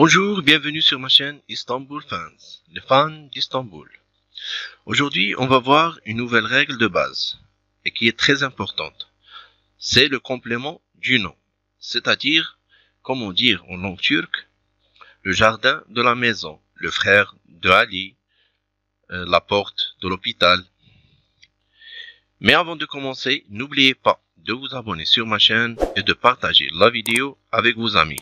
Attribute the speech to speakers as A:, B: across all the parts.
A: Bonjour, bienvenue sur ma chaîne Istanbul Fans, les fans d'Istanbul. Aujourd'hui, on va voir une nouvelle règle de base, et qui est très importante. C'est le complément du nom, c'est-à-dire, comment dire en langue turque, le jardin de la maison, le frère de Ali, la porte de l'hôpital. Mais avant de commencer, n'oubliez pas de vous abonner sur ma chaîne et de partager la vidéo avec vos amis.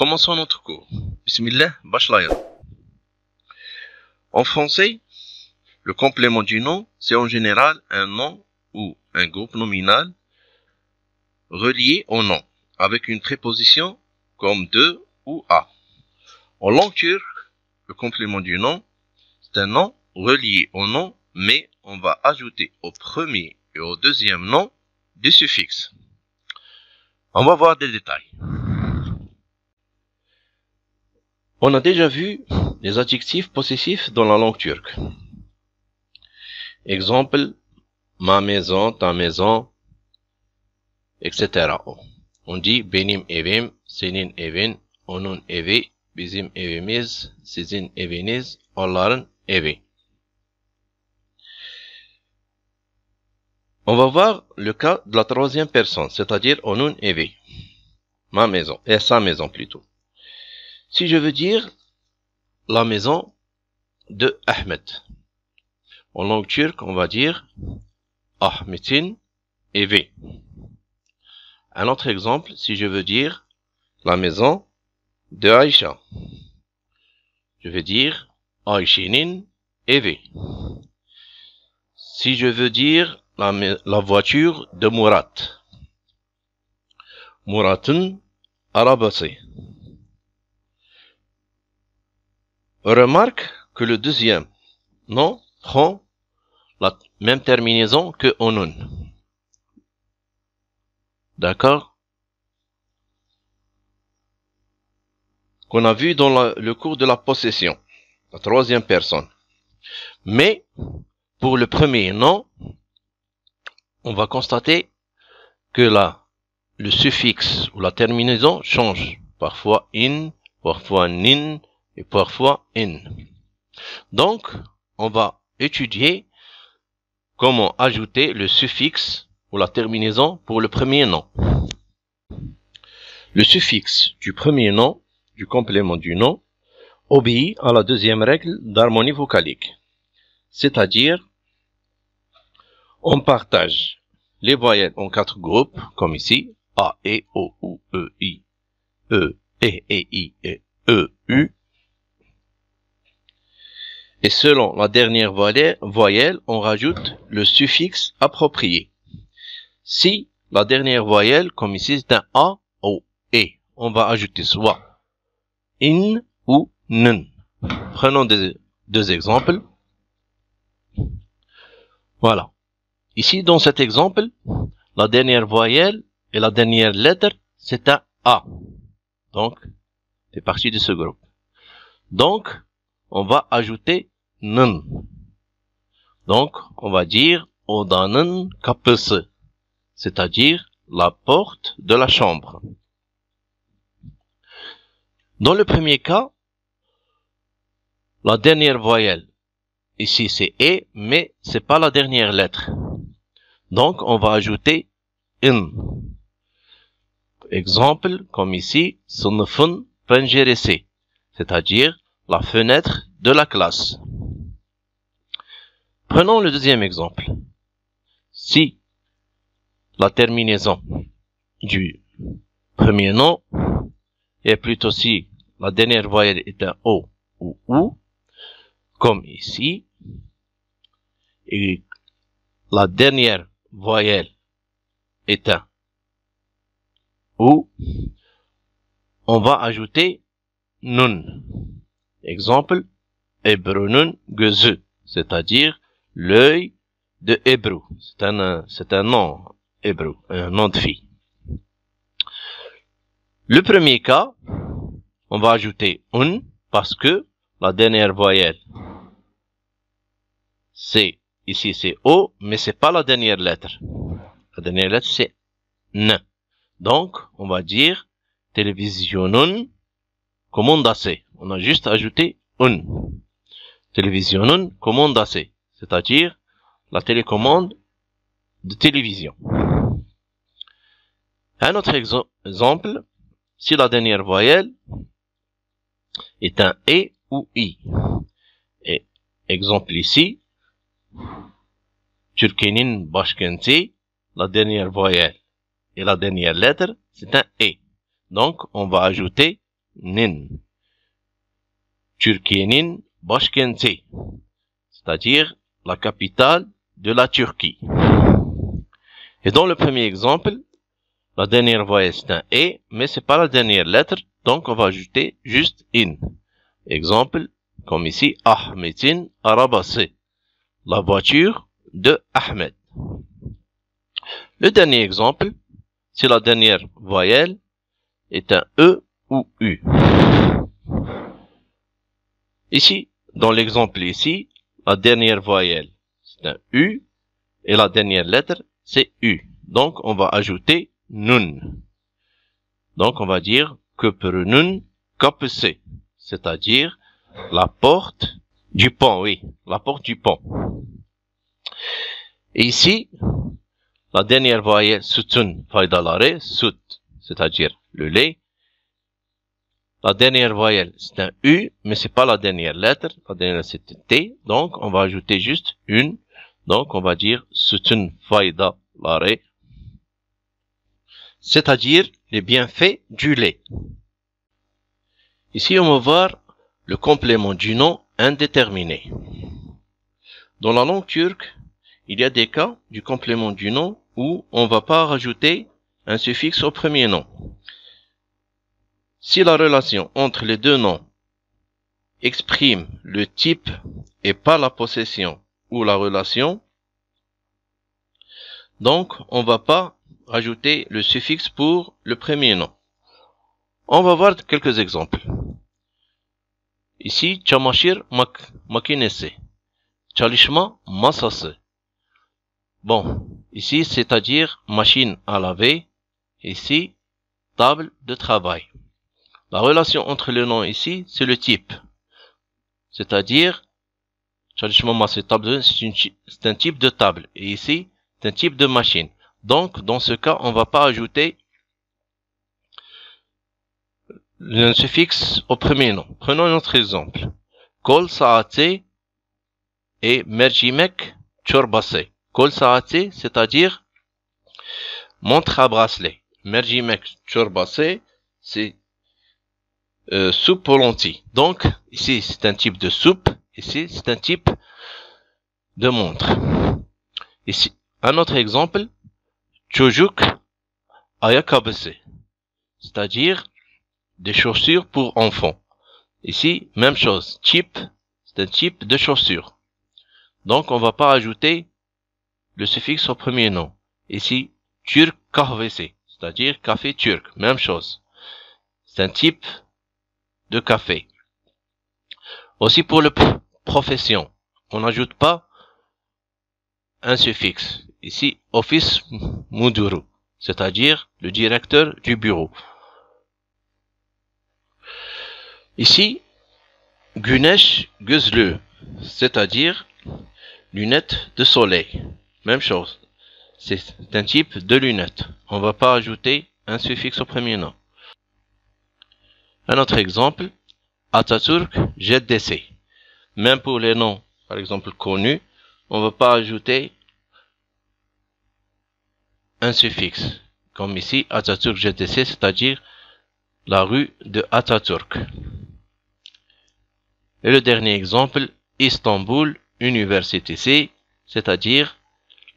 A: Commençons notre cours. Bismillah, başlayalım. En français, le complément du nom, c'est en général un nom ou un groupe nominal relié au nom, avec une préposition comme de ou à. En langue turque, le complément du nom, c'est un nom relié au nom, mais on va ajouter au premier et au deuxième nom des suffixes. On va voir des détails. On a déjà vu les adjectifs possessifs dans la langue turque. Exemple, ma maison, ta maison, etc. On dit benim evim, senin evin, onun evi, bizim evimiz, sizin eviniz, onların evi. On va voir le cas de la troisième personne, c'est-à-dire onun evi, ma maison, et sa maison plutôt. Si je veux dire la maison de Ahmed, en langue turque, on va dire Ahmet'in evi. Un autre exemple, si je veux dire la maison de Aïcha, je vais dire Ayşe'nin evi. Si je veux dire la voiture de Murat, Murat'ın arabası. Remarque que le deuxième nom prend la même terminaison que onun. D'accord? Qu'on a vu dans le cours de la possession, la troisième personne. Mais, pour le premier nom, on va constater que le suffixe ou la terminaison change. Parfois in, parfois nin, et parfois in. Donc, on va étudier comment ajouter le suffixe ou la terminaison pour le premier nom. Le suffixe du premier nom, du complément du nom, obéit à la deuxième règle d'harmonie vocalique. C'est-à-dire, on partage les voyelles en 4 groupes, comme ici, A, E, O, U, E, I, E, I, et E, U. Et selon la dernière voyelle, on rajoute le suffixe approprié. Si la dernière voyelle, comme ici, c'est un A ou E, on va ajouter soit in ou nen. Prenons deux exemples. Voilà. Ici, dans cet exemple, la dernière voyelle et la dernière lettre, c'est un A. Donc, c'est parti de ce groupe. Donc, on va ajouter nen. Donc, on va dire odanın kapısı, c'est-à-dire la porte de la chambre. Dans le premier cas, la dernière voyelle, ici c'est E, mais c'est pas la dernière lettre. Donc, on va ajouter in. Exemple, comme ici, sınıfın penceresi, c'est-à-dire la fenêtre de la classe. Prenons le deuxième exemple. Si la terminaison du premier nom est plutôt si la dernière voyelle est un O ou OU, comme ici, et la dernière voyelle est un OU, on va ajouter nun. Exemple, Ebru'nun gözü, c'est-à-dire l'œil de Ebru. C'est un nom, Ebru, un nom de fille. Le premier cas, on va ajouter un parce que la dernière voyelle, c'est, ici c'est O, mais c'est pas la dernière lettre. La dernière lettre c'est N. Donc, on va dire télévisionun Komandası. On a juste ajouté un. Televizyonun komandası. C'est-à-dire la télécommande de télévision. Un autre exemple, si la dernière voyelle est un E ou I. Et exemple ici, Türkiye'nin başkenti, la dernière voyelle et la dernière lettre, c'est un E. Donc, on va ajouter nin. Türkiye'nin başkenti, c'est-à-dire la capitale de la Turquie. Et dans le premier exemple, la dernière voyelle c'est un E, mais c'est pas la dernière lettre, donc on va ajouter juste in. Exemple, comme ici, Ahmet'in arabası, la voiture de Ahmed. Le dernier exemple, si la dernière voyelle est un E ou U. Ici, dans l'exemple ici, la dernière voyelle c'est un U et la dernière lettre c'est U. Donc on va ajouter nun. Donc on va dire köprünün kapısı, c'est-à-dire la porte du pont, oui, la porte du pont. Et ici, la dernière voyelle sütün faydaları, süt, c'est-à-dire le lait. La dernière voyelle c'est un U, mais c'est pas la dernière lettre, la dernière c'est un T, donc on va ajouter juste une, donc on va dire sütün faydaları, c'est-à-dire les bienfaits du lait. Ici, on va voir le complément du nom indéterminé. Dans la langue turque, il y a des cas du complément du nom où on ne va pas rajouter un suffixe au premier nom. Si la relation entre les deux noms exprime le type et pas la possession ou la relation, donc on ne va pas rajouter le suffixe pour le premier nom. On va voir quelques exemples. Ici, çamaşır makinesi, çalışma masası. Bon, ici, c'est-à-dire machine à laver. Ici, table de travail. La relation entre les noms ici, c'est le type. C'est-à-dire, çalışma masası, c'est un type de table. Et ici, c'est un type de machine. Donc, dans ce cas, on ne va pas ajouter le suffixe au premier nom. Prenons un autre exemple. Kol saati et mercimek çorbası. Kol saati, c'est-à-dire montre à bracelet. Mercimek çorbası, c'est soupe aux lentilles. Donc, ici, c'est un type de soupe. Ici, c'est un type de montre. Ici, un autre exemple. Çocuk ayakkabısı, c'est-à-dire des chaussures pour enfants. Ici, même chose. Type, c'est un type de chaussure. Donc, on va pas ajouter le suffixe au premier nom. Ici, Türk kahvesi, c'est-à-dire café turc. Même chose. C'est un type de café. Aussi pour le profession, on n'ajoute pas un suffixe. Ici, office müdürü, c'est-à-dire le directeur du bureau. Ici, güneş gözlüğü, c'est-à-dire lunettes de soleil. Même chose. C'est un type de lunettes. On ne va pas ajouter un suffixe au premier nom. Un autre exemple, Atatürk Caddesi. Même pour les noms, par exemple, connus, on ne va pas ajouter un suffixe. Comme ici, Atatürk Caddesi, c'est-à-dire la rue de Atatürk. Et le dernier exemple, Istanbul Üniversitesi, c'est-à-dire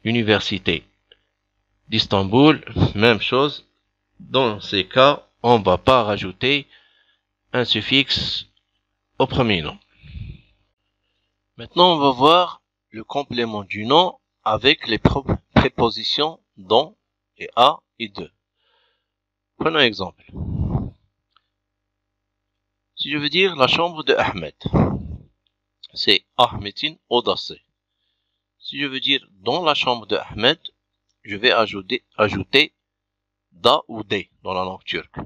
A: l'université d'Istanbul. Même chose. Dans ces cas, on ne va pas rajouter un suffixe au premier nom. Maintenant, on va voir le complément du nom avec les prépositions dans et à et de. Prenons un exemple. Si je veux dire la chambre de Ahmed, c'est Ahmet'in odası. Si je veux dire dans la chambre de Ahmed, je vais ajouter da ou de dans la langue turque.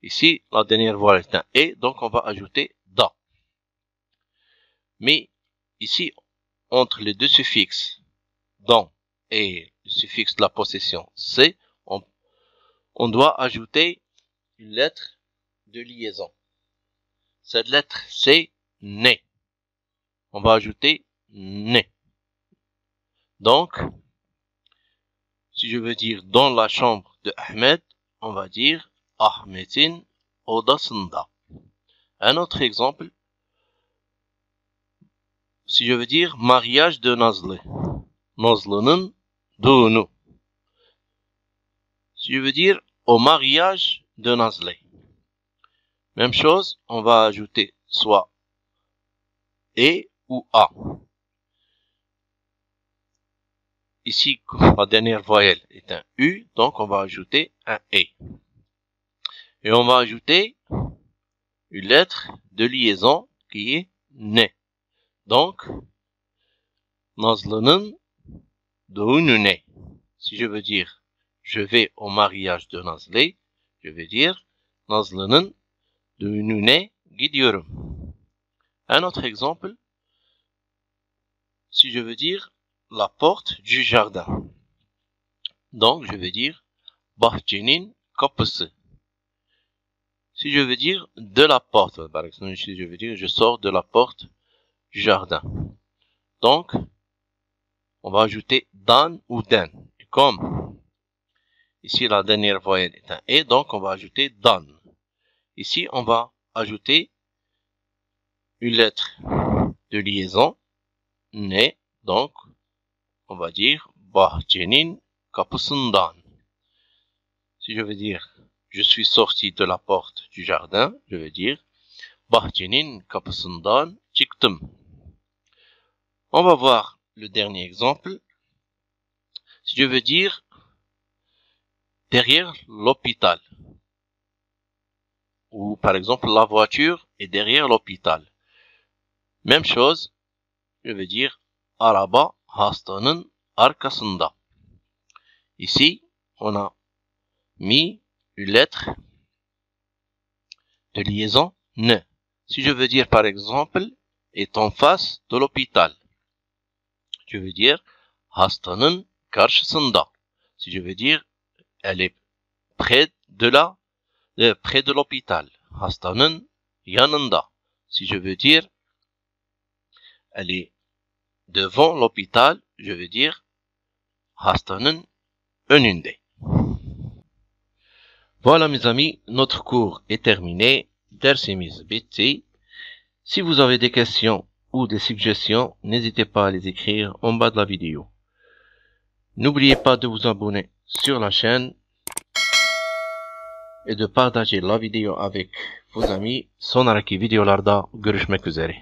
A: Ici, la dernière voile est un et, donc on va ajouter da. Mais ici, entre les deux suffixes dans et le suffixe de la possession c, on doit ajouter une lettre de liaison. Cette lettre c'est ne. On va ajouter ne. Donc, si je veux dire dans la chambre de Ahmed, on va dire Ahmet'in odasında. Un autre exemple, si je veux dire mariage de Nazlı, Nazlı'nın düğünü. Si je veux dire au mariage de Nazlı. Même chose, on va ajouter soit et ou a. Ici, la dernière voyelle est un U, donc on va ajouter un E. Et on va ajouter une lettre de liaison qui est ne. Donc, Nazlı'nın düğününe. Si je veux dire je vais au mariage de Nazlı, je veux dire Nazlı'nın düğününe gidiyorum. Un autre exemple, si je veux dire la porte du jardin. Donc, je veux dire bahçenin kapısı. Si je veux dire de la porte, par exemple, si je veux dire je sors de la porte du jardin. Donc, on va ajouter dan ou den. Comme ici la dernière voyelle est un et, donc on va ajouter dan. Ici, on va ajouter une lettre de liaison, ne, donc on va dire bahçenin kapısından. Si je veux dire je suis sorti de la porte du jardin, je veux dire bahçenin kapısından çıktım. On va voir le dernier exemple. Si je veux dire derrière l'hôpital, ou par exemple la voiture est derrière l'hôpital. Même chose, je veux dire araba hastanın arkasında. Ici, on a mis une lettre de liaison ne. Si je veux dire par exemple est en face de l'hôpital, je veux dire hastanın karşısında. Si je veux dire elle est près de l'hôpital, hastanın yanında. Si je veux dire elle est devant l'hôpital, je veux dire hastanın önünde. Voilà mes amis, notre cours est terminé. Dersimiz bitti. Si vous avez des questions ou des suggestions, n'hésitez pas à les écrire en bas de la vidéo. N'oubliez pas de vous abonner sur la chaîne et de partager la vidéo avec vos amis. Sonraki videolarda görüşmek üzere.